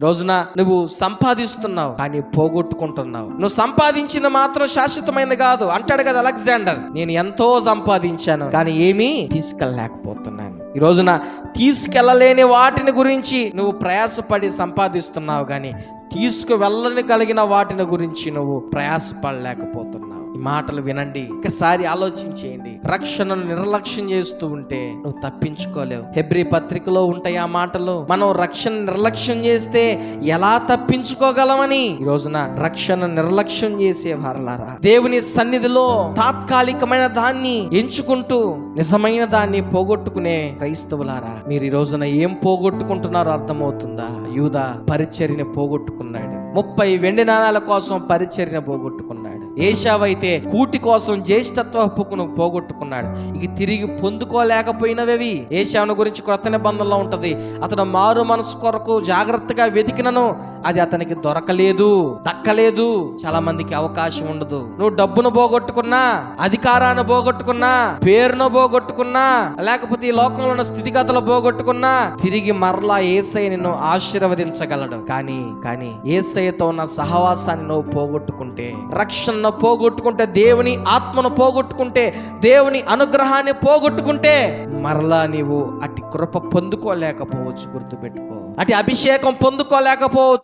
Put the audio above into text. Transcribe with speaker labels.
Speaker 1: ఈ రోజున నువ్వు సంపాదిస్తున్నావు కానీ పోగొట్టుకుంటున్నావు. నువ్వు సంపాదించిన మాత్రం శాశ్వతమైనది కాదు అంటాడు కదా అలెగ్జాండర్. నేను ఎంతో సంపాదించాను కానీ ఏమీ తీసుకెళ్ళలేకపోతున్నాను. ఈ రోజున తీసుకెళ్ళలేని వాటిని గురించి నువ్వు ప్రయాసపడి సంపాదిస్తున్నావు కానీ తీసుకువెళ్ళని కలిగిన వాటిని గురించి నువ్వు ప్రయాసపడలేకపోతున్నావు. ఈ మాటలు వినండి, ఒకసారి ఆలోచించేయండి. రక్షణను నిర్లక్ష్యం చేస్తూ ఉంటే నువ్వు తప్పించుకోలేవు. హెబ్రీ పత్రికలో ఉంటాయి ఆ మాటలు. మనం రక్షణ నిర్లక్ష్యం చేస్తే ఎలా తప్పించుకోగలమని. ఈ రోజున రక్షణ నిర్లక్ష్యం చేసే వారలారా, దేవుని సన్నిధిలో తాత్కాలికమైన దాన్ని ఎంచుకుంటూ నిజమైన దాన్ని పోగొట్టుకునే క్రైస్తవులారా, మీరు ఈ రోజున ఏం పోగొట్టుకుంటున్నారో అర్థమవుతుందా? యూదా పరిచర్యని పోగొట్టుకున్నాడు. 30 వెండి నాణాల కోసం పరిచర్యను పోగొట్టుకున్నాడు. ఏశావైతే కూటి కోసం జ్యేష్ఠత్వ హక్కును పోగొట్టుకున్నాడు. ఇక తిరిగి పొందుకోలేకపోయినవి. ఏశావుని గురించి క్రొత్త నిబంధనలో ఉంటది, అతను మారు మనసు కొరకు జాగ్రత్తగా వెతికినను అది అతనికి దొరకలేదు, దక్కలేదు. చాలా మందికి అవకాశం ఉండదు. నువ్వు డబ్బును పోగొట్టుకున్నా, అధికారాన్ని పోగొట్టుకున్నా, పేరును పోగొట్టుకున్నా, లేకపోతే ఈ లోకంలో ఉన్న స్థితిగతులు పోగొట్టుకున్నా తిరిగి మరలా యేసయ్య నిన్ను ఆశీర్వదించగలడు. కానీ యేసయ్యతో ఉన్న సహవాసాన్ని నువ్వు పోగొట్టుకుంటే, రక్షణను పోగొట్టుకుంటే, దేవుని ఆత్మను పోగొట్టుకుంటే, దేవుని అనుగ్రహాన్ని పోగొట్టుకుంటే మరలా నీవు అటు కృప పొందుకోలేకపోవచ్చు. గుర్తుపెట్టుకో, అటు అభిషేకం పొందుకోలేకపోవచ్చు.